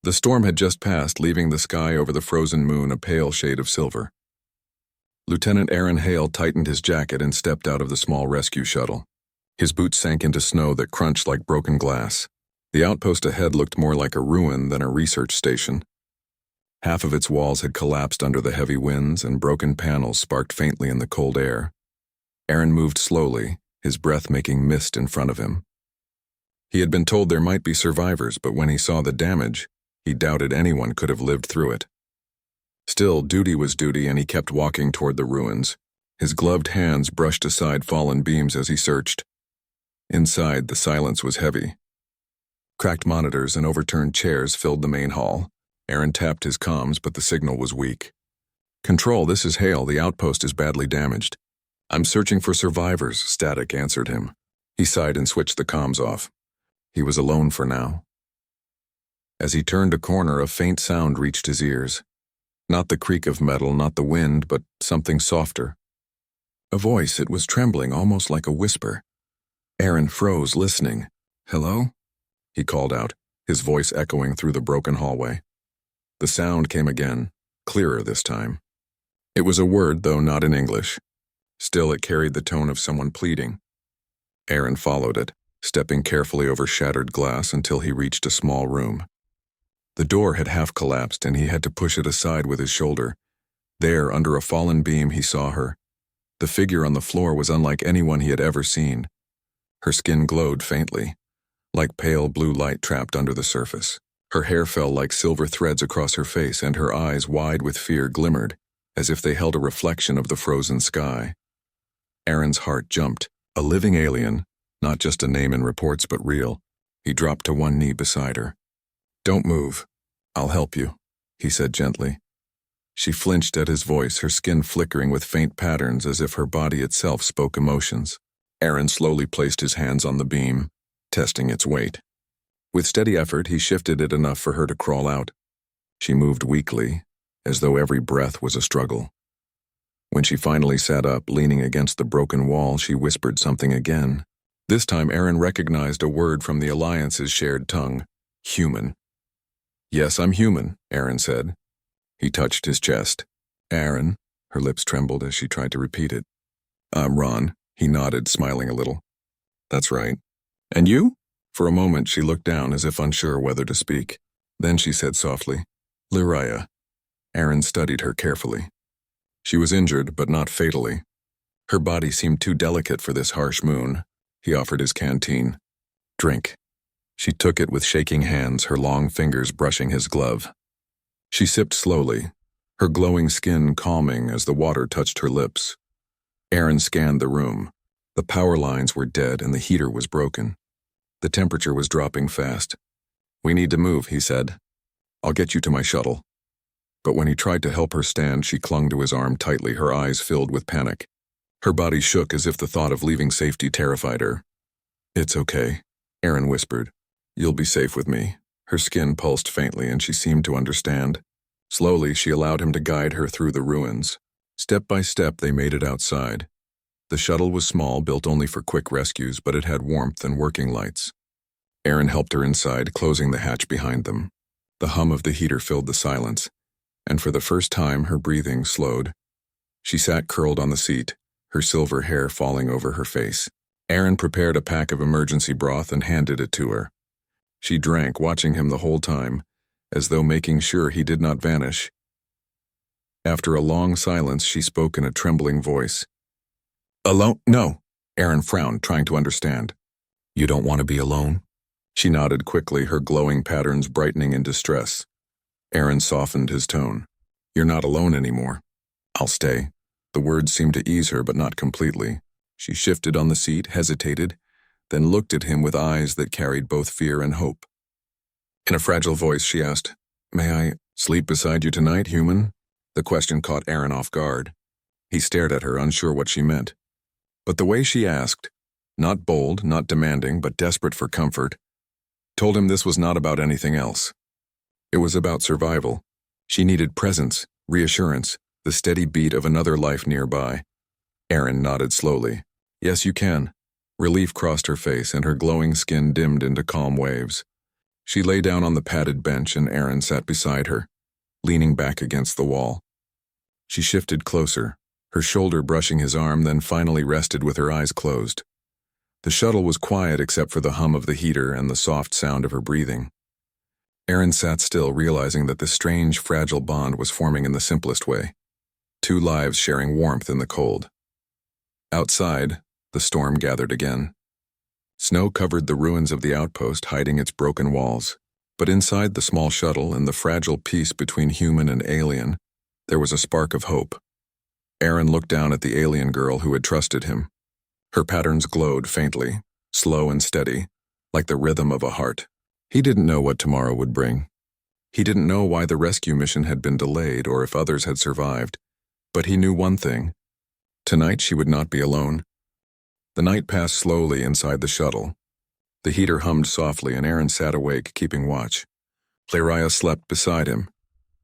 The storm had just passed, leaving the sky over the frozen moon a pale shade of silver. Lieutenant Aaron Hale tightened his jacket and stepped out of the small rescue shuttle. His boots sank into snow that crunched like broken glass. The outpost ahead looked more like a ruin than a research station. Half of its walls had collapsed under the heavy winds, and broken panels sparked faintly in the cold air. Aaron moved slowly, his breath making mist in front of him. He had been told there might be survivors, but when he saw the damage, he doubted anyone could have lived through it. Still, duty was duty, and he kept walking toward the ruins. His gloved hands brushed aside fallen beams as he searched. Inside, the silence was heavy. Cracked monitors and overturned chairs filled the main hall. Aaron tapped his comms, but the signal was weak. "Control, this is Hale. The outpost is badly damaged." "I'm searching for survivors," static answered him. He sighed and switched the comms off. He was alone for now. As he turned a corner, a faint sound reached his ears. Not the creak of metal, not the wind, but something softer. A voice. It was trembling, almost like a whisper. Aaron froze, listening. "Hello?" he called out, his voice echoing through the broken hallway. The sound came again, clearer this time. It was a word, though not in English. Still, it carried the tone of someone pleading. Aaron followed it, stepping carefully over shattered glass until he reached a small room. The door had half collapsed, and he had to push it aside with his shoulder. There, under a fallen beam, he saw her. The figure on the floor was unlike anyone he had ever seen. Her skin glowed faintly, like pale blue light trapped under the surface. Her hair fell like silver threads across her face, and her eyes, wide with fear, glimmered, as if they held a reflection of the frozen sky. Aaron's heart jumped. A living alien, not just a name in reports but real. He dropped to one knee beside her. "Don't move. I'll help you," he said gently. She flinched at his voice, her skin flickering with faint patterns as if her body itself spoke emotions. Aaron slowly placed his hands on the beam, testing its weight. With steady effort, he shifted it enough for her to crawl out. She moved weakly, as though every breath was a struggle. When she finally sat up, leaning against the broken wall, she whispered something again. This time, Aaron recognized a word from the Alliance's shared tongue: human. "Yes, I'm human," Aaron said. He touched his chest. "Aaron," her lips trembled as she tried to repeat it. "I'm Ron," he nodded, smiling a little. "That's right. And you?" For a moment, she looked down as if unsure whether to speak. Then she said softly, "Lyraya." Aaron studied her carefully. She was injured, but not fatally. Her body seemed too delicate for this harsh moon. He offered his canteen. "Drink." She took it with shaking hands, her long fingers brushing his glove. She sipped slowly, her glowing skin calming as the water touched her lips. Aaron scanned the room. The power lines were dead and the heater was broken. The temperature was dropping fast. "We need to move," he said. "I'll get you to my shuttle." But when he tried to help her stand, she clung to his arm tightly, her eyes filled with panic. Her body shook as if the thought of leaving safety terrified her. "It's okay," Aaron whispered. "You'll be safe with me." Her skin pulsed faintly, and she seemed to understand. Slowly, she allowed him to guide her through the ruins. Step by step, they made it outside. The shuttle was small, built only for quick rescues, but it had warmth and working lights. Aaron helped her inside, closing the hatch behind them. The hum of the heater filled the silence, and for the first time her breathing slowed. She sat curled on the seat, her silver hair falling over her face. Aaron prepared a pack of emergency broth and handed it to her. She drank, watching him the whole time, as though making sure he did not vanish. After a long silence, she spoke in a trembling voice. "Alone? No." Aaron frowned, trying to understand. "You don't want to be alone?" She nodded quickly, her glowing patterns brightening in distress. Aaron softened his tone. "You're not alone anymore. I'll stay." The words seemed to ease her, but not completely. She shifted on the seat, hesitated, then looked at him with eyes that carried both fear and hope. In a fragile voice, she asked, "May I sleep beside you tonight, human?" The question caught Aaron off guard. He stared at her, unsure what she meant. But the way she asked, not bold, not demanding, but desperate for comfort, told him this was not about anything else. It was about survival. She needed presence, reassurance, the steady beat of another life nearby. Aaron nodded slowly. "Yes, you can." Relief crossed her face, and her glowing skin dimmed into calm waves. She lay down on the padded bench and Aaron sat beside her, leaning back against the wall. She shifted closer, her shoulder brushing his arm, then finally rested with her eyes closed. The shuttle was quiet except for the hum of the heater and the soft sound of her breathing. Aaron sat still, realizing that this strange, fragile bond was forming in the simplest way. Two lives sharing warmth in the cold. Outside, the storm gathered again. Snow covered the ruins of the outpost, hiding its broken walls. But inside the small shuttle, in the fragile peace between human and alien, there was a spark of hope. Aaron looked down at the alien girl who had trusted him. Her patterns glowed faintly, slow and steady, like the rhythm of a heart. He didn't know what tomorrow would bring. He didn't know why the rescue mission had been delayed or if others had survived. But he knew one thing. Tonight she would not be alone. The night passed slowly inside the shuttle. The heater hummed softly and Aaron sat awake, keeping watch. Leraya slept beside him,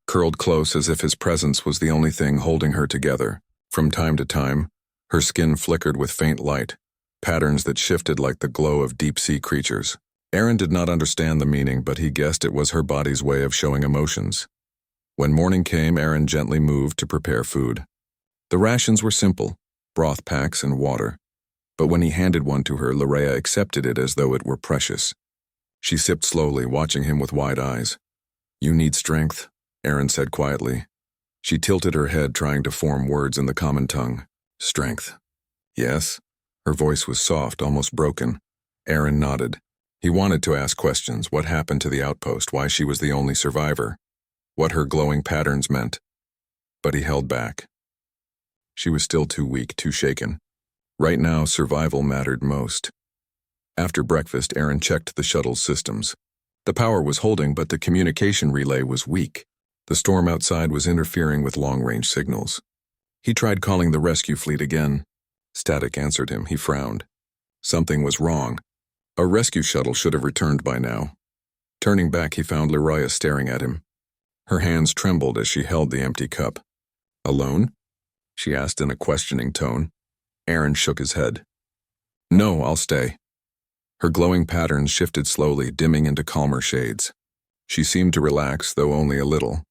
curled close as if his presence was the only thing holding her together. From time to time, her skin flickered with faint light, patterns that shifted like the glow of deep-sea creatures. Aaron did not understand the meaning, but he guessed it was her body's way of showing emotions. When morning came, Aaron gently moved to prepare food. The rations were simple, broth packs and water. But when he handed one to her, Leraya accepted it as though it were precious. She sipped slowly, watching him with wide eyes. "You need strength," Aaron said quietly. She tilted her head, trying to form words in the common tongue. "Strength." "Yes?" Her voice was soft, almost broken. Aaron nodded. He wanted to ask questions: what happened to the outpost, why she was the only survivor, what her glowing patterns meant. But he held back. She was still too weak, too shaken. Right now, survival mattered most. After breakfast, Aaron checked the shuttle's systems. The power was holding, but the communication relay was weak. The storm outside was interfering with long-range signals. He tried calling the rescue fleet again. Static answered him. He frowned. Something was wrong. A rescue shuttle should have returned by now. Turning back, he found Leraya staring at him. Her hands trembled as she held the empty cup. "Alone?" she asked in a questioning tone. Aaron shook his head. "No, I'll stay." Her glowing patterns shifted slowly, dimming into calmer shades. She seemed to relax, though only a little.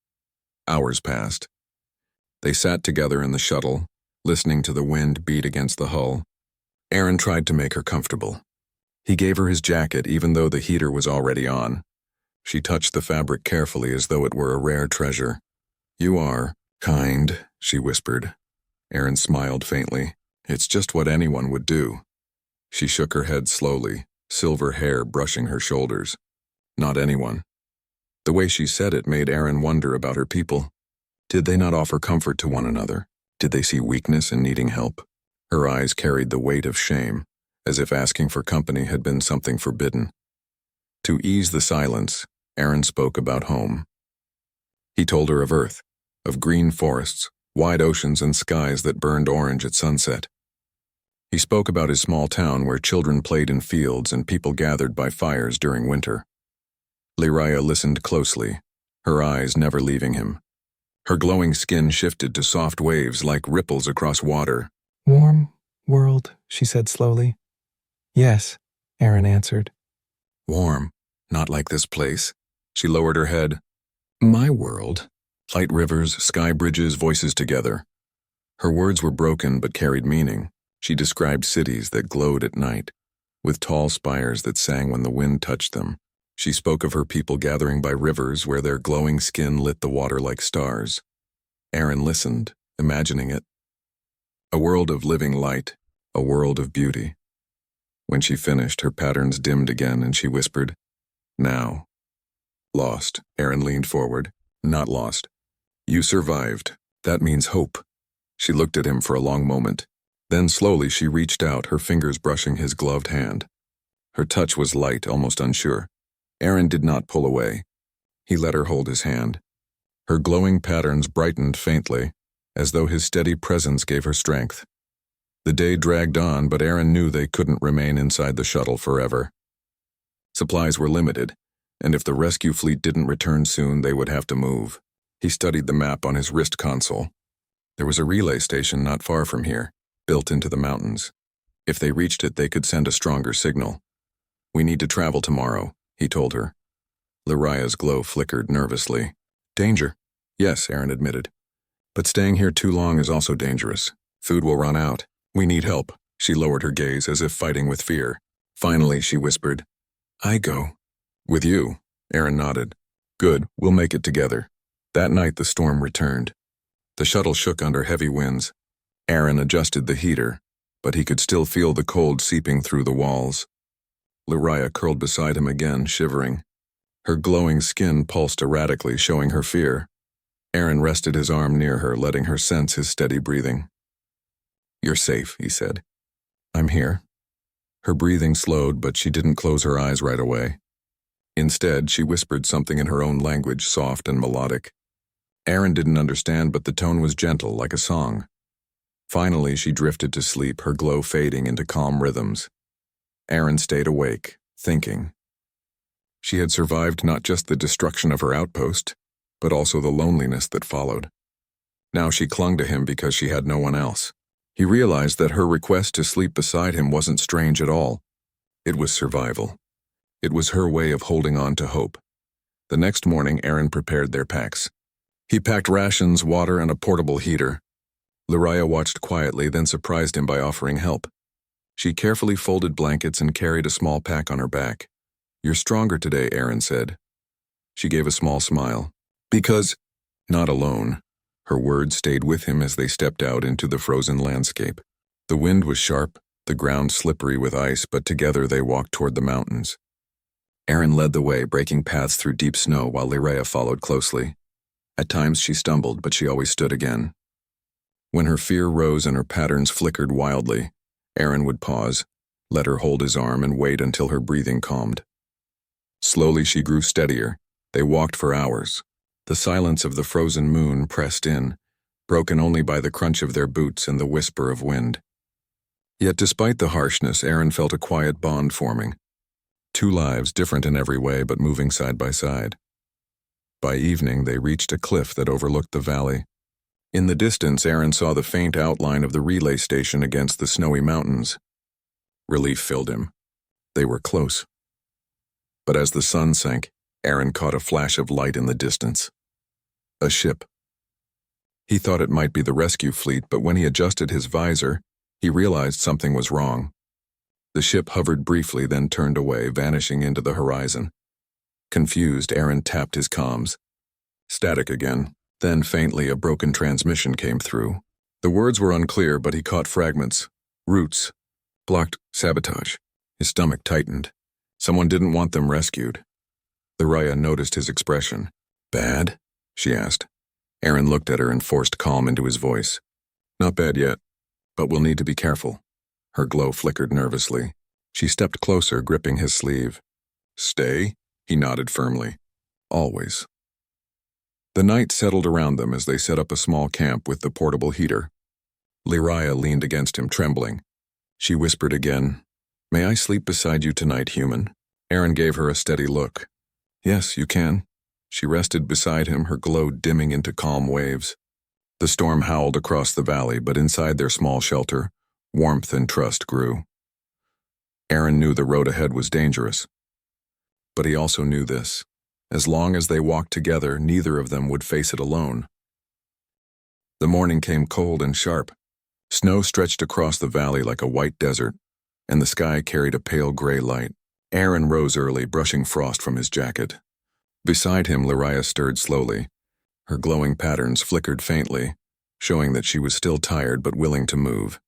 Hours passed. They sat together in the shuttle, listening to the wind beat against the hull. Aaron tried to make her comfortable. He gave her his jacket, even though the heater was already on. She touched the fabric carefully as though it were a rare treasure. "You are kind," she whispered. Aaron smiled faintly. "It's just what anyone would do." She shook her head slowly, silver hair brushing her shoulders. "Not anyone." The way she said it made Aaron wonder about her people. Did they not offer comfort to one another? Did they see weakness in needing help? Her eyes carried the weight of shame, as if asking for company had been something forbidden. To ease the silence, Aaron spoke about home. He told her of Earth, of green forests, wide oceans, and skies that burned orange at sunset. He spoke about his small town where children played in fields and people gathered by fires during winter. Leraya listened closely, her eyes never leaving him. Her glowing skin shifted to soft waves like ripples across water. "Warm world," she said slowly. "Yes," Aaron answered. "Warm, not like this place." She lowered her head. "My world." Light rivers, sky bridges, voices together. Her words were broken but carried meaning. She described cities that glowed at night, with tall spires that sang when the wind touched them. She spoke of her people gathering by rivers where their glowing skin lit the water like stars. Aaron listened, imagining it. A world of living light, a world of beauty. When she finished, her patterns dimmed again and she whispered, "Now." "Lost." Aaron leaned forward. "Not lost. You survived. That means hope." She looked at him for a long moment. Then slowly she reached out, her fingers brushing his gloved hand. Her touch was light, almost unsure. Aaron did not pull away. He let her hold his hand. Her glowing patterns brightened faintly, as though his steady presence gave her strength. The day dragged on, but Aaron knew they couldn't remain inside the shuttle forever. Supplies were limited, and if the rescue fleet didn't return soon, they would have to move. He studied the map on his wrist console. There was a relay station not far from here, built into the mountains. If they reached it, they could send a stronger signal. "We need to travel tomorrow," he told her. Lyraya's glow flickered nervously. Danger. Yes, Aaron admitted. But staying here too long is also dangerous. Food will run out. We need help. She lowered her gaze as if fighting with fear. Finally, she whispered, I go. With you? Aaron nodded. Good, we'll make it together. That night the storm returned. The shuttle shook under heavy winds. Aaron adjusted the heater, but he could still feel the cold seeping through the walls. Lyraya curled beside him again, shivering. Her glowing skin pulsed erratically, showing her fear. Aaron rested his arm near her, letting her sense his steady breathing. You're safe, he said. I'm here. Her breathing slowed, but she didn't close her eyes right away. Instead, she whispered something in her own language, soft and melodic. Aaron didn't understand, but the tone was gentle, like a song. Finally, she drifted to sleep, her glow fading into calm rhythms. Aaron stayed awake, thinking. She had survived not just the destruction of her outpost, but also the loneliness that followed. Now she clung to him because she had no one else. He realized that her request to sleep beside him wasn't strange at all. It was survival. It was her way of holding on to hope. The next morning, Aaron prepared their packs. He packed rations, water, and a portable heater. Lyraya watched quietly, then surprised him by offering help. She carefully folded blankets and carried a small pack on her back. You're stronger today, Aaron said. She gave a small smile. Because, not alone. Her words stayed with him as they stepped out into the frozen landscape. The wind was sharp, the ground slippery with ice, but together they walked toward the mountains. Aaron led the way, breaking paths through deep snow while Lyraya followed closely. At times she stumbled, but she always stood again. When her fear rose and her patterns flickered wildly, Aaron would pause, let her hold his arm, and wait until her breathing calmed. Slowly she grew steadier. They walked for hours. The silence of the frozen moon pressed in, broken only by the crunch of their boots and the whisper of wind. Yet despite the harshness, Aaron felt a quiet bond forming. Two lives, different in every way, but moving side by side. By evening, they reached a cliff that overlooked the valley. In the distance, Aaron saw the faint outline of the relay station against the snowy mountains. Relief filled him. They were close. But as the sun sank, Aaron caught a flash of light in the distance. A ship. He thought it might be the rescue fleet, but when he adjusted his visor, he realized something was wrong. The ship hovered briefly, then turned away, vanishing into the horizon. Confused, Aaron tapped his comms. Static again. Then faintly a broken transmission came through. The words were unclear, but he caught fragments. Roots. Blocked. Sabotage. His stomach tightened. Someone didn't want them rescued. Lyraya noticed his expression. Bad? She asked. Aaron looked at her and forced calm into his voice. Not bad yet, but we'll need to be careful. Her glow flickered nervously. She stepped closer, gripping his sleeve. Stay? He nodded firmly. Always. The night settled around them as they set up a small camp with the portable heater. Lyraya leaned against him, trembling. She whispered again, May I sleep beside you tonight, human? Aaron gave her a steady look. Yes, you can. She rested beside him, her glow dimming into calm waves. The storm howled across the valley, but inside their small shelter, warmth and trust grew. Aaron knew the road ahead was dangerous. But he also knew this. As long as they walked together, neither of them would face it alone. The morning came cold and sharp. Snow stretched across the valley like a white desert, and the sky carried a pale gray light. Aaron rose early, brushing frost from his jacket. Beside him, Lyraya stirred slowly. Her glowing patterns flickered faintly, showing that she was still tired but willing to move.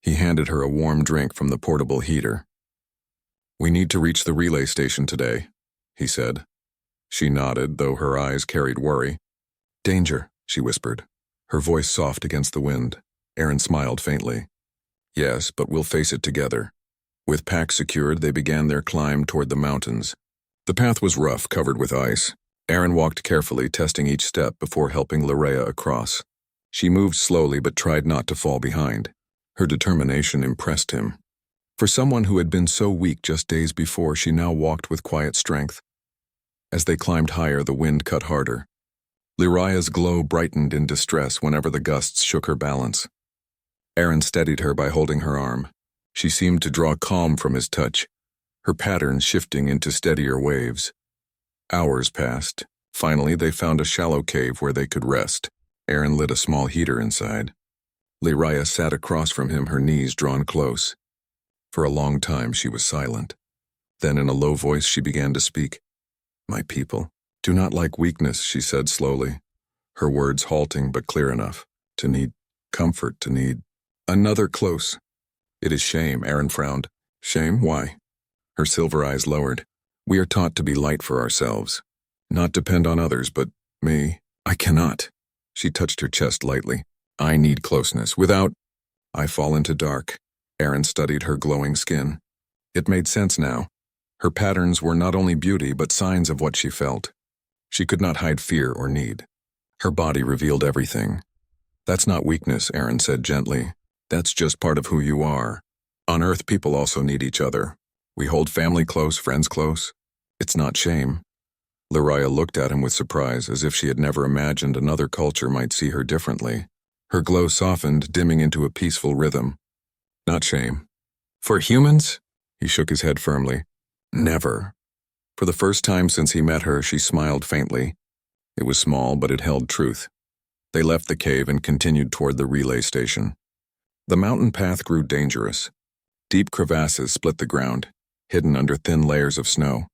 He handed her a warm drink from the portable heater. We need to reach the relay station today, he said. She nodded, though her eyes carried worry. Danger, she whispered, her voice soft against the wind. Aaron smiled faintly. Yes, but we'll face it together. With packs secured, they began their climb toward the mountains. The path was rough, covered with ice. Aaron walked carefully, testing each step before helping Lyraya across. She moved slowly but tried not to fall behind. Her determination impressed him. For someone who had been so weak just days before, she now walked with quiet strength. As they climbed higher, the wind cut harder. Lyraya's glow brightened in distress whenever the gusts shook her balance. Aaron steadied her by holding her arm. She seemed to draw calm from his touch, her patterns shifting into steadier waves. Hours passed. Finally, they found a shallow cave where they could rest. Aaron lit a small heater inside. Lyraya sat across from him, her knees drawn close. For a long time, she was silent. Then, in a low voice, she began to speak. "My people do not like weakness," she said slowly, her words halting but clear enough. "To need comfort, to need another close. It is shame," Aaron frowned. "Shame? Why?" Her silver eyes lowered. "We are taught to be light for ourselves, not depend on others, but me, I cannot." She touched her chest lightly. "I need closeness. Without, I fall into dark." Aaron studied her glowing skin. It made sense now. Her patterns were not only beauty, but signs of what she felt. She could not hide fear or need. Her body revealed everything. "That's not weakness," Aaron said gently. "That's just part of who you are. On Earth, people also need each other. We hold family close, friends close. It's not shame." Lyraya looked at him with surprise, as if she had never imagined another culture might see her differently. Her glow softened, dimming into a peaceful rhythm. "Not shame. For humans?" He shook his head firmly. "Never." For the first time since he met her, she smiled faintly. It was small, but it held truth. They left the cave and continued toward the relay station. The mountain path grew dangerous. Deep crevasses split the ground, hidden under thin layers of snow.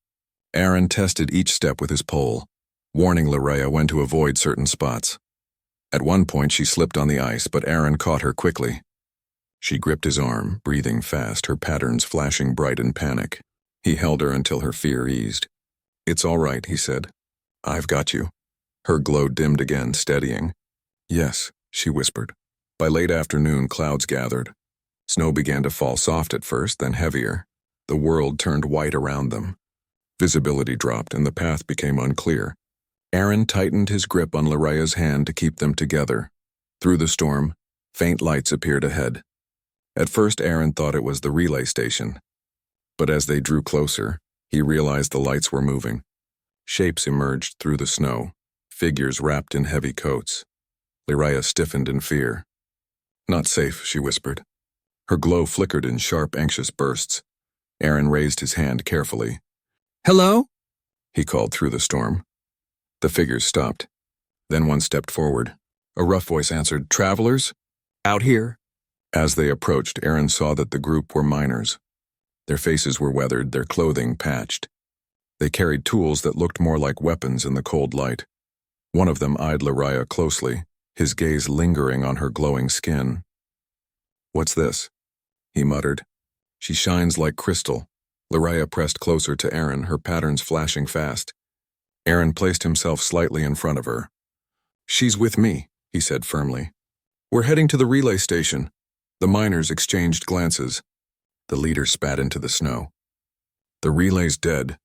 Aaron tested each step with his pole, warning Lyraya when to avoid certain spots. At one point she slipped on the ice, but Aaron caught her quickly. She gripped his arm, breathing fast, her patterns flashing bright in panic. He held her until her fear eased. "It's all right," he said. "I've got you." Her glow dimmed again, steadying. "Yes," she whispered. By late afternoon, clouds gathered. Snow began to fall, soft at first, then heavier. The world turned white around them. Visibility dropped and the path became unclear. Aaron tightened his grip on Lyraya's hand to keep them together. Through the storm, faint lights appeared ahead. At first, Aaron thought it was the relay station. But as they drew closer, he realized the lights were moving. Shapes emerged through the snow, figures wrapped in heavy coats. Lyraya stiffened in fear. "Not safe," she whispered. Her glow flickered in sharp, anxious bursts. Aaron raised his hand carefully. "Hello?" he called through the storm. The figures stopped. Then one stepped forward. A rough voice answered, "Travelers? Out here?" As they approached, Aaron saw that the group were miners. Their faces were weathered, their clothing patched. They carried tools that looked more like weapons in the cold light. One of them eyed Lyraya closely, his gaze lingering on her glowing skin. "What's this?" he muttered. "She shines like crystal." Lyraya pressed closer to Aaron, her patterns flashing fast. Aaron placed himself slightly in front of her. "She's with me," he said firmly. "We're heading to the relay station." The miners exchanged glances. The leader spat into the snow. "The relay's dead.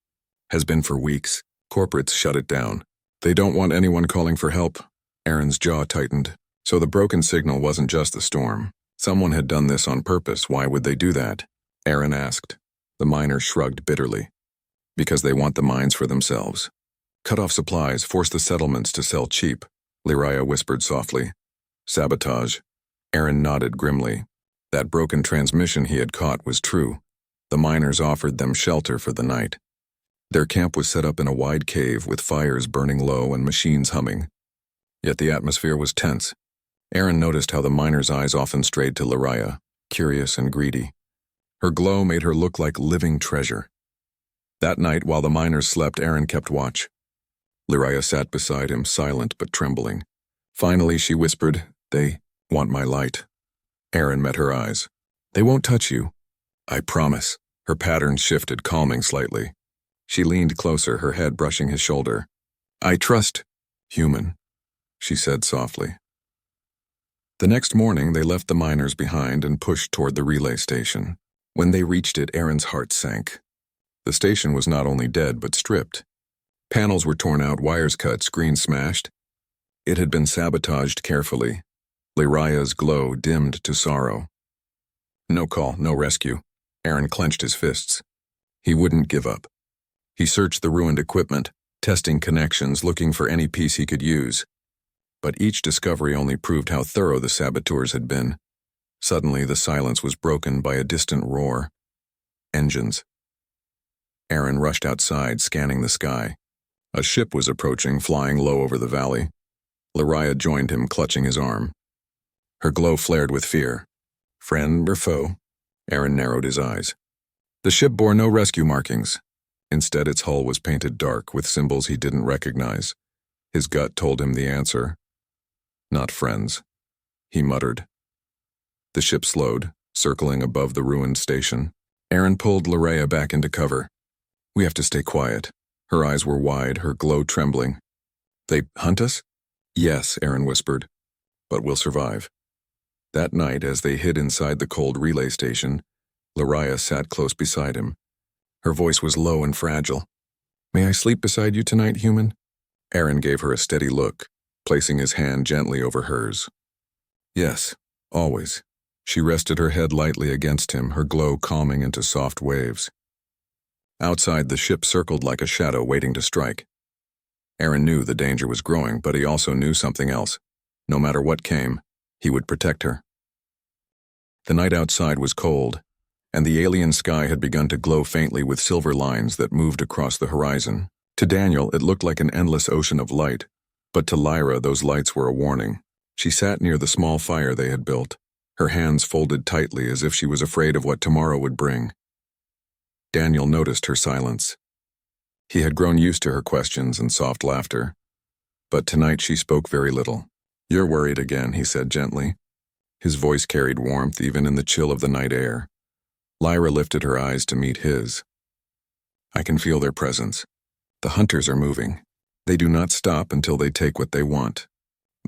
Has been for weeks. Corporates shut it down. They don't want anyone calling for help." Aaron's jaw tightened. So the broken signal wasn't just the storm. Someone had done this on purpose. Why would they do that? Aaron asked. The miner shrugged bitterly. "Because they want the mines for themselves. Cut off supplies, force the settlements to sell cheap," Lyraya whispered softly. "Sabotage." Aaron nodded grimly. That broken transmission he had caught was true. The miners offered them shelter for the night. Their camp was set up in a wide cave with fires burning low and machines humming. Yet the atmosphere was tense. Aaron noticed how the miners' eyes often strayed to Lyraya, curious and greedy. Her glow made her look like living treasure. That night, while the miners slept, Aaron kept watch. Lyraya sat beside him, silent but trembling. Finally, she whispered, "They want my light." Aaron met her eyes. "They won't touch you. I promise." Her patterns shifted, calming slightly. She leaned closer, her head brushing his shoulder. "I trust human," she said softly. The next morning, they left the miners behind and pushed toward the relay station. When they reached it, Aaron's heart sank. The station was not only dead, but stripped. Panels were torn out, wires cut, screens smashed. It had been sabotaged carefully. Lyraya's glow dimmed to sorrow. No call, no rescue. Aaron clenched his fists. He wouldn't give up. He searched the ruined equipment, testing connections, looking for any piece he could use. But each discovery only proved how thorough the saboteurs had been. Suddenly, the silence was broken by a distant roar. Engines. Aaron rushed outside, scanning the sky. A ship was approaching, flying low over the valley. Lariah joined him, clutching his arm. Her glow flared with fear. Friend or foe? Aaron narrowed his eyes. The ship bore no rescue markings. Instead, its hull was painted dark with symbols he didn't recognize. His gut told him the answer. Not friends, he muttered. The ship slowed, circling above the ruined station. Aaron pulled Lariah back into cover. We have to stay quiet. Her eyes were wide, her glow trembling. They hunt us? Yes, Aaron whispered. But we'll survive. That night, as they hid inside the cold relay station, Lariah sat close beside him. Her voice was low and fragile. May I sleep beside you tonight, human? Aaron gave her a steady look, placing his hand gently over hers. Yes, always. She rested her head lightly against him, her glow calming into soft waves. Outside, the ship circled like a shadow waiting to strike. Aaron knew the danger was growing, but he also knew something else. No matter what came, he would protect her. The night outside was cold, and the alien sky had begun to glow faintly with silver lines that moved across the horizon. To Daniel, it looked like an endless ocean of light, but to Lyra, those lights were a warning. She sat near the small fire they had built, her hands folded tightly as if she was afraid of what tomorrow would bring. Daniel noticed her silence. He had grown used to her questions and soft laughter, but tonight she spoke very little. You're worried again, he said gently. His voice carried warmth even in the chill of the night air. Lyra lifted her eyes to meet his. I can feel their presence. The hunters are moving. They do not stop until they take what they want.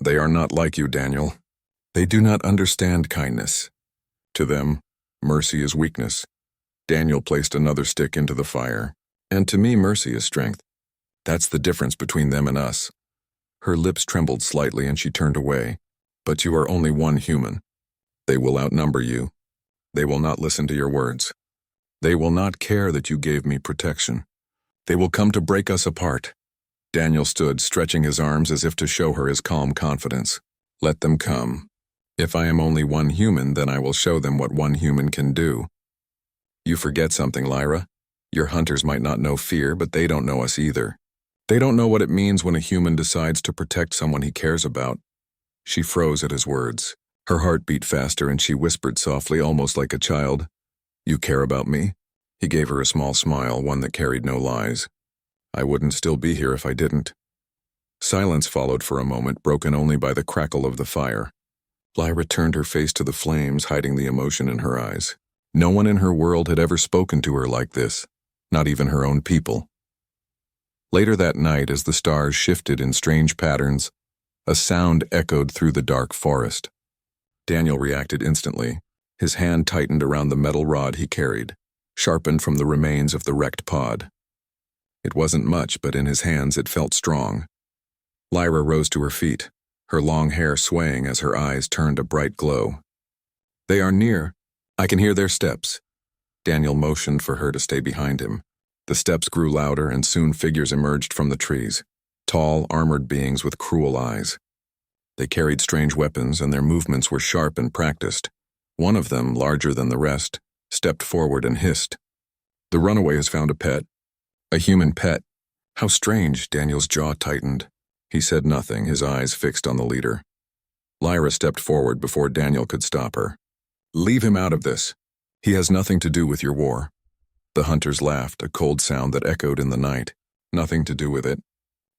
They are not like you, Daniel. They do not understand kindness. To them, mercy is weakness. Daniel placed another stick into the fire. And to me, mercy is strength. That's the difference between them and us. Her lips trembled slightly and she turned away. But you are only one human. They will outnumber you. They will not listen to your words. They will not care that you gave me protection. They will come to break us apart. Daniel stood, stretching his arms as if to show her his calm confidence. Let them come. If I am only one human, then I will show them what one human can do. You forget something, Lyra. Your hunters might not know fear, but they don't know us either. They don't know what it means when a human decides to protect someone he cares about. She froze at his words. Her heart beat faster and she whispered softly, almost like a child. You care about me? He gave her a small smile, one that carried no lies. I wouldn't still be here if I didn't. Silence followed for a moment, broken only by the crackle of the fire. Lyra turned her face to the flames, hiding the emotion in her eyes. No one in her world had ever spoken to her like this, not even her own people. Later that night, as the stars shifted in strange patterns, a sound echoed through the dark forest. Daniel reacted instantly. His hand tightened around the metal rod he carried, sharpened from the remains of the wrecked pod. It wasn't much, but in his hands it felt strong. Lyra rose to her feet, her long hair swaying as her eyes turned a bright glow. They are near. I can hear their steps. Daniel motioned for her to stay behind him. The steps grew louder and soon figures emerged from the trees, tall, armored beings with cruel eyes. They carried strange weapons and their movements were sharp and practiced. One of them, larger than the rest, stepped forward and hissed. The runaway has found a pet. A human pet. How strange, Daniel's jaw tightened. He said nothing, his eyes fixed on the leader. Lyra stepped forward before Daniel could stop her. Leave him out of this. He has nothing to do with your war. The hunters laughed, a cold sound that echoed in the night. Nothing to do with it.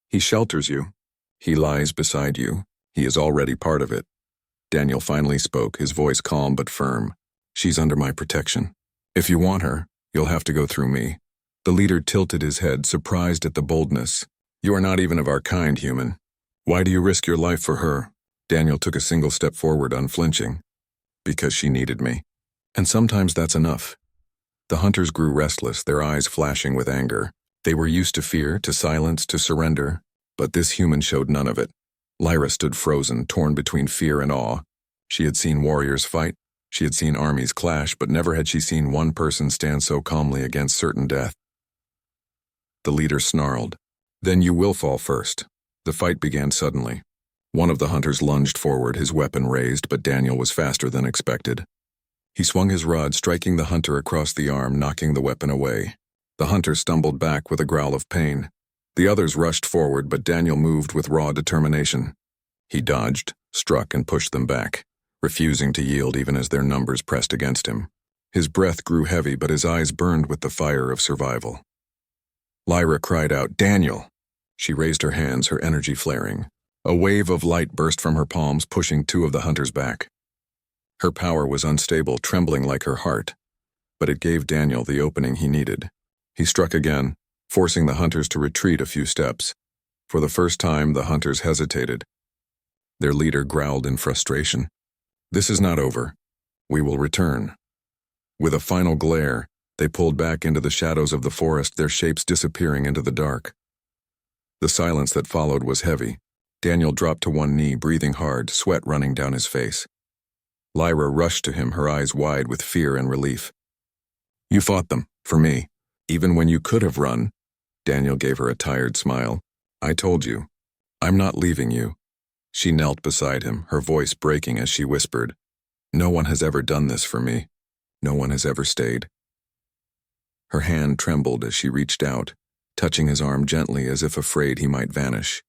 He shelters you. He lies beside you. He is already part of it. Daniel finally spoke, his voice calm but firm. She's under my protection. If you want her, you'll have to go through me. The leader tilted his head, surprised at the boldness. You are not even of our kind, human. Why do you risk your life for her? Daniel took a single step forward, unflinching. Because she needed me. And sometimes that's enough. The hunters grew restless, their eyes flashing with anger. They were used to fear, to silence, to surrender, but this human showed none of it. Lyra stood frozen, torn between fear and awe. She had seen warriors fight, she had seen armies clash, but never had she seen one person stand so calmly against certain death. The leader snarled. Then you will fall first. The fight began suddenly. One of the hunters lunged forward, his weapon raised, but Daniel was faster than expected. He swung his rod, striking the hunter across the arm, knocking the weapon away. The hunter stumbled back with a growl of pain. The others rushed forward, but Daniel moved with raw determination. He dodged, struck, and pushed them back, refusing to yield even as their numbers pressed against him. His breath grew heavy, but his eyes burned with the fire of survival. Lyra cried out, "Daniel!" She raised her hands, her energy flaring. A wave of light burst from her palms, pushing two of the hunters back. Her power was unstable, trembling like her heart, but it gave Daniel the opening he needed. He struck again, forcing the hunters to retreat a few steps. For the first time, the hunters hesitated. Their leader growled in frustration. "This is not over. We will return." With a final glare, they pulled back into the shadows of the forest, their shapes disappearing into the dark. The silence that followed was heavy. Daniel dropped to one knee, breathing hard, sweat running down his face. Lyra rushed to him, her eyes wide with fear and relief. "You fought them, for me, even when you could have run." Daniel gave her a tired smile. "I told you. I'm not leaving you." She knelt beside him, her voice breaking as she whispered, "No one has ever done this for me. No one has ever stayed." Her hand trembled as she reached out, touching his arm gently as if afraid he might vanish.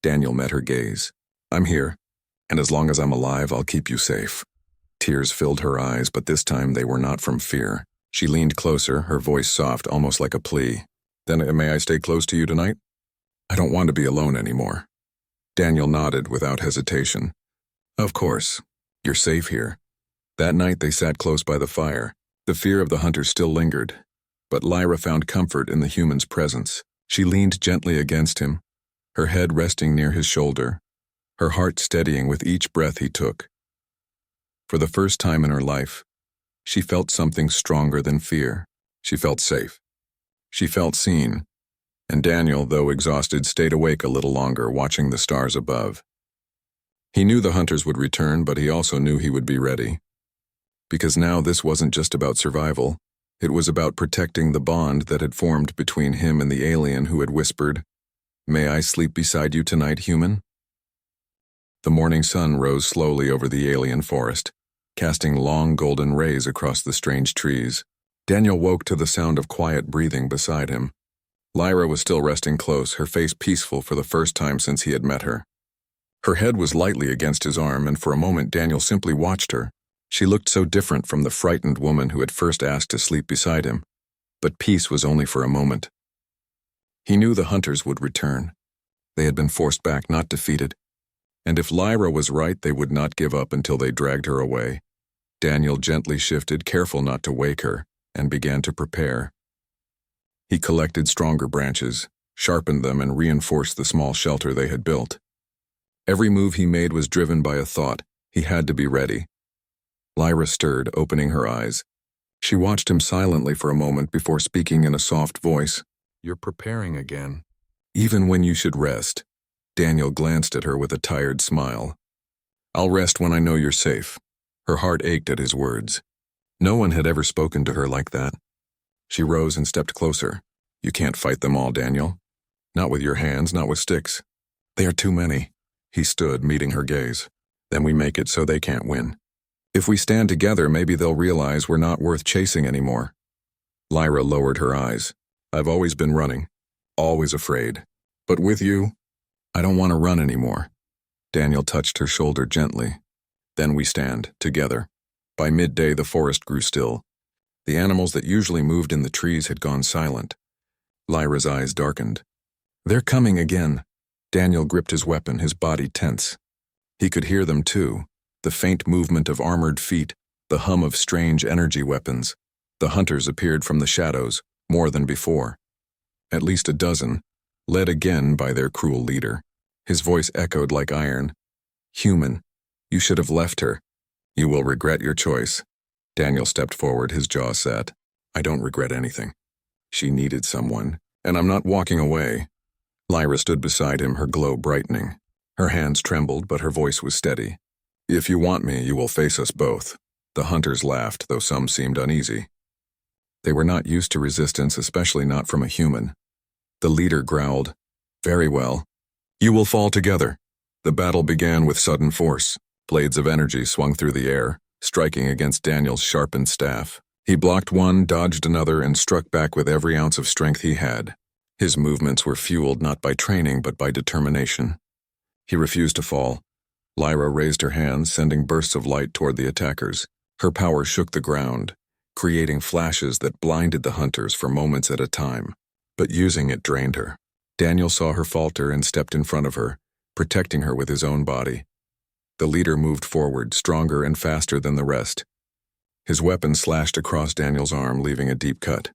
Daniel met her gaze. "I'm here, and as long as I'm alive, I'll keep you safe." Tears filled her eyes, but this time they were not from fear. She leaned closer, her voice soft, almost like a plea. "Then may I stay close to you tonight? I don't want to be alone anymore." Daniel nodded without hesitation. "Of course. You're safe here." That night they sat close by the fire. The fear of the hunters still lingered, but Lyra found comfort in the human's presence. She leaned gently against him, her head resting near his shoulder, her heart steadying with each breath he took. For the first time in her life, she felt something stronger than fear. She felt safe. She felt seen, and Daniel, though exhausted, stayed awake a little longer, watching the stars above. He knew the hunters would return, but he also knew he would be ready. Because now this wasn't just about survival, it was about protecting the bond that had formed between him and the alien who had whispered, "May I sleep beside you tonight, human?" The morning sun rose slowly over the alien forest, casting long golden rays across the strange trees. Daniel woke to the sound of quiet breathing beside him. Lyra was still resting close, her face peaceful for the first time since he had met her. Her head was lightly against his arm, and for a moment Daniel simply watched her. She looked so different from the frightened woman who had first asked to sleep beside him. But peace was only for a moment. He knew the hunters would return. They had been forced back, not defeated. And if Lyra was right, they would not give up until they dragged her away. Daniel gently shifted, careful not to wake her, and began to prepare. He collected stronger branches, sharpened them, and reinforced the small shelter they had built. Every move he made was driven by a thought: he had to be ready. Lyra stirred, opening her eyes. She watched him silently for a moment before speaking in a soft voice. "You're preparing again. Even when you should rest." Daniel glanced at her with a tired smile. "I'll rest when I know you're safe." Her heart ached at his words. No one had ever spoken to her like that. She rose and stepped closer. "You can't fight them all, Daniel. Not with your hands, not with sticks. They are too many." He stood, meeting her gaze. "Then we make it so they can't win. If we stand together, maybe they'll realize we're not worth chasing anymore." Lyra lowered her eyes. "I've always been running, always afraid. But with you, I don't want to run anymore." Daniel touched her shoulder gently. "Then we stand, together." By midday, the forest grew still. The animals that usually moved in the trees had gone silent. Lyra's eyes darkened. "They're coming again." Daniel gripped his weapon, his body tense. He could hear them too. The faint movement of armored feet, the hum of strange energy weapons. The hunters appeared from the shadows, more than before. At least a dozen, led again by their cruel leader. His voice echoed like iron. "Human, you should have left her. You will regret your choice." Daniel stepped forward, his jaw set. "I don't regret anything. She needed someone, and I'm not walking away." Lyra stood beside him, her glow brightening. Her hands trembled, but her voice was steady. "If you want me, you will face us both." The hunters laughed, though some seemed uneasy. They were not used to resistance, especially not from a human. The leader growled, "Very well. You will fall together." The battle began with sudden force. Blades of energy swung through the air, striking against Daniel's sharpened staff. He blocked one, dodged another, and struck back with every ounce of strength he had. His movements were fueled not by training but by determination. He refused to fall. Lyra raised her hands, sending bursts of light toward the attackers. Her power shook the ground, creating flashes that blinded the hunters for moments at a time. But using it drained her. Daniel saw her falter and stepped in front of her, protecting her with his own body. The leader moved forward, stronger and faster than the rest. His weapon slashed across Daniel's arm, leaving a deep cut.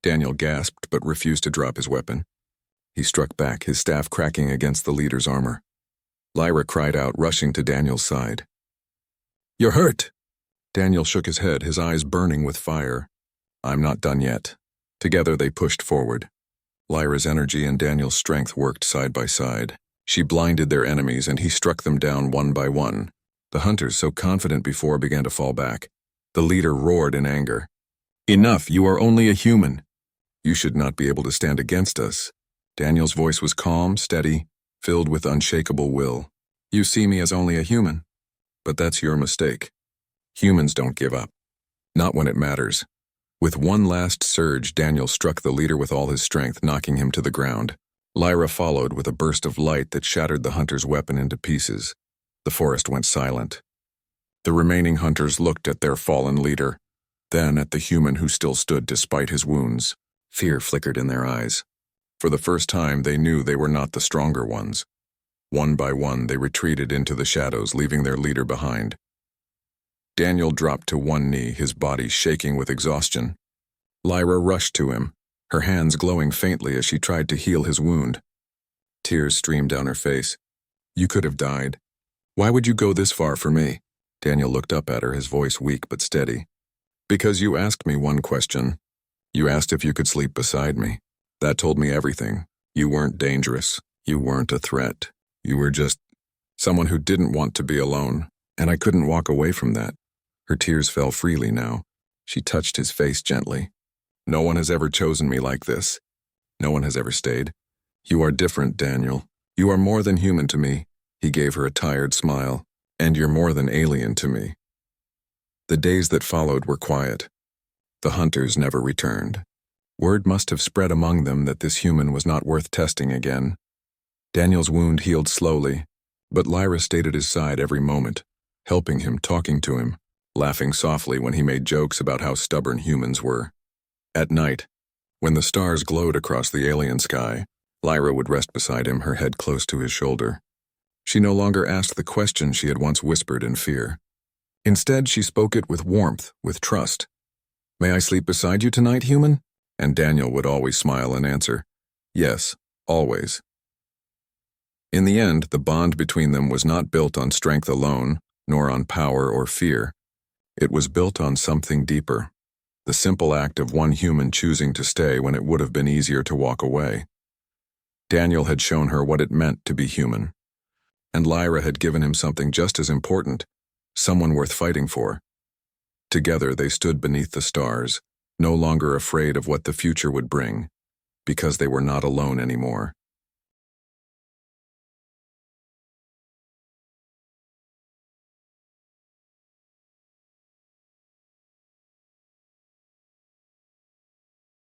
Daniel gasped but refused to drop his weapon. He struck back, his staff cracking against the leader's armor. Lyra cried out, rushing to Daniel's side. "You're hurt!" Daniel shook his head, his eyes burning with fire. "I'm not done yet." Together they pushed forward. Lyra's energy and Daniel's strength worked side by side. She blinded their enemies and he struck them down one by one. The hunters, so confident before, began to fall back. The leader roared in anger. "Enough, you are only a human. You should not be able to stand against us." Daniel's voice was calm, steady, filled with unshakable will. "You see me as only a human, but that's your mistake. Humans don't give up. Not when it matters." With one last surge, Daniel struck the leader with all his strength, knocking him to the ground. Lyra followed with a burst of light that shattered the hunter's weapon into pieces. The forest went silent. The remaining hunters looked at their fallen leader, then at the human who still stood despite his wounds. Fear flickered in their eyes. For the first time, they knew they were not the stronger ones. One by one, they retreated into the shadows, leaving their leader behind. Daniel dropped to one knee, his body shaking with exhaustion. Lyra rushed to him, her hands glowing faintly as she tried to heal his wound. Tears streamed down her face. "You could have died. Why would you go this far for me?" Daniel looked up at her, his voice weak but steady. "Because you asked me one question. You asked if you could sleep beside me. That told me everything. You weren't dangerous. You weren't a threat. You were just someone who didn't want to be alone, and I couldn't walk away from that." Her tears fell freely now. She touched his face gently. "No one has ever chosen me like this. No one has ever stayed. You are different, Daniel. You are more than human to me." He gave her a tired smile. "And you're more than alien to me." The days that followed were quiet. The hunters never returned. Word must have spread among them that this human was not worth testing again. Daniel's wound healed slowly, but Lyra stayed at his side every moment, helping him, talking to him, laughing softly when he made jokes about how stubborn humans were. At night, when the stars glowed across the alien sky, Lyra would rest beside him, her head close to his shoulder. She no longer asked the question she had once whispered in fear. Instead, she spoke it with warmth, with trust. "May I sleep beside you tonight, human?" And Daniel would always smile and answer, "Yes, always." In the end, the bond between them was not built on strength alone, nor on power or fear. It was built on something deeper, the simple act of one human choosing to stay when it would have been easier to walk away. Daniel had shown her what it meant to be human, and Lyra had given him something just as important, someone worth fighting for. Together they stood beneath the stars, no longer afraid of what the future would bring, because they were not alone anymore.